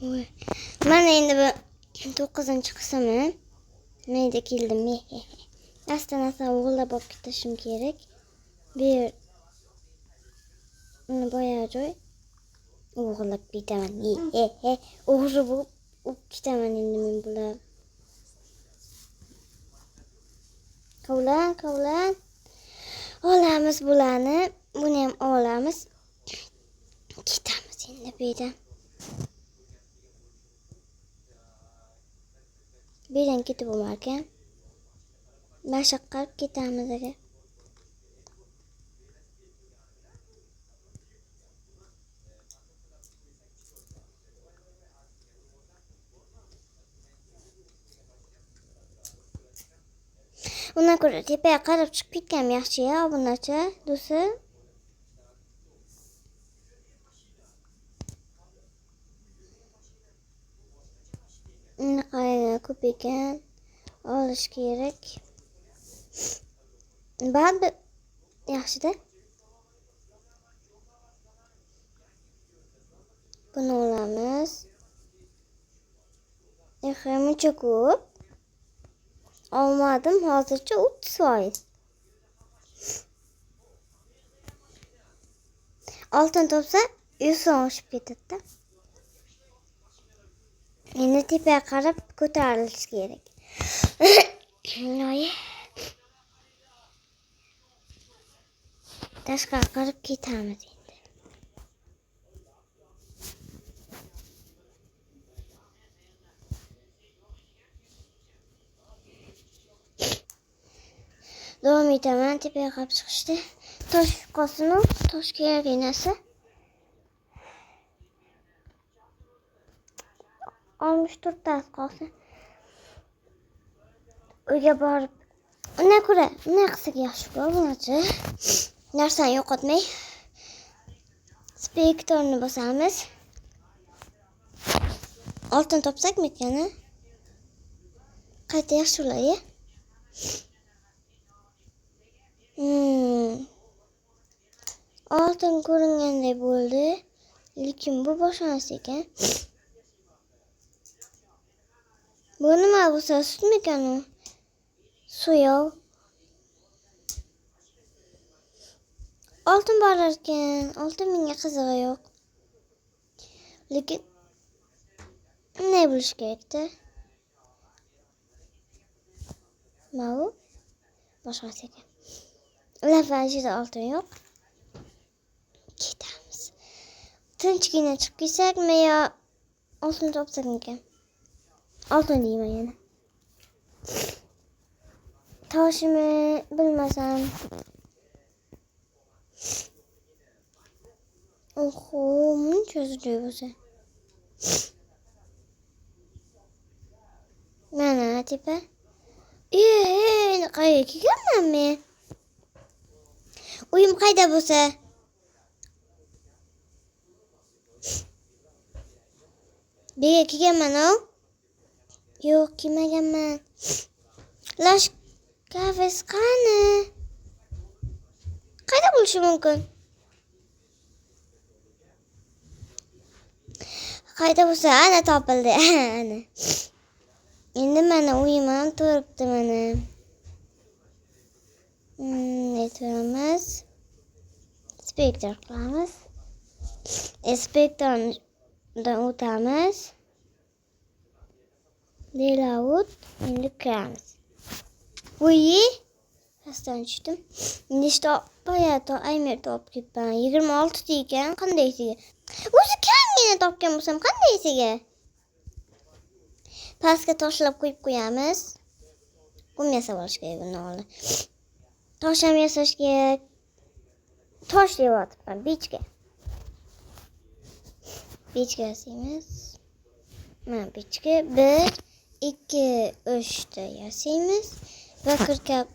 Voy. Mana endi bu 9-qismi. Neyda keldim. Aslan o'g'irlab olib ketishim kerak. Bir boya joy o'g'irlab ketaman. O'g'ri bo'lib ketaman endi men bular. Qovlan. Olamiz bularni. Buni ham olamiz. Ketamiz endi bu yerdan. Bu yerdan ketib bo'lmarkan. Mashaqqat ketamiz aka. Undan ko'ra tepaga qarab chiqib ketgan yaxshi-ya, obunachi, do'sti. Qayga ko'p ekan. Olish kerak. Ba'zi yaxshi-da. Buni olamiz. Muncha ko'p. Olmadim hozircha 30%. Oltin topsa 100 so'm oshib ketadi-da. Endi tepaga qarab ko'tarilish kerak. Voy. Tashqariga qarab ketamiz endi. Davom etaman tepaga qarab chiqishda. Tosh qolsin-u, tosh kerak narsa. 64 tas qolsin. Uyga borib undan ko'ra nima qilsak yaxshi-ku, bunachi. Narsani yo'qotmay. Spektorni bosamiz. Oltin topsakmi ekan? Qayta yaxshi bo'ladi. Oltin ko'ringanday bo'ldi. Lekin bu boshqa narsa ekan. Bu nima bo'lsa sutmi ekan u? Suv. Oltin bor ekan. Oltin menga qizig'i yo'q. Lekin ne bo'lish kerak-da? Mana boshqasi ekan. Lavajida oltin yo'q. Ketamiz. Tinchgina chiqib ketsakmi yo oltin topsak ekan? Oltin deyman yana. Toshimi bilmasam. Oho, muncha zo'r bo'lsa. Mana tepa. Qayerga kelganman men? Uyim qayda bo'lsa? Bu yerga kelganman-ku. Yo'q, kelmaganman. Lash kafes qani? Qayda bo'lishi mumkin? Qayda bo'lsa, ana topildi. Ana. Endi mana uyim ham turibdi mana. Aytamiz. Spektor qilamiz. Spektordan o'tamiz. Layout endi kiramiz. Voy, pastdan tushdim. Nechta bayat aymer topib ketman. 26 ta ekan, qandaysiga? O'zi kamgina topgan bo'lsam qandaysiga? Pastga toshlab qo'yamiz. Qum yasab olish kerak buni oldi. Tosh ham yasash kerak. Tosh deyapman, bechka. Bechka yasaymiz. Mana bechka 1, 2, 3 ta yasaymiz. Va kirkab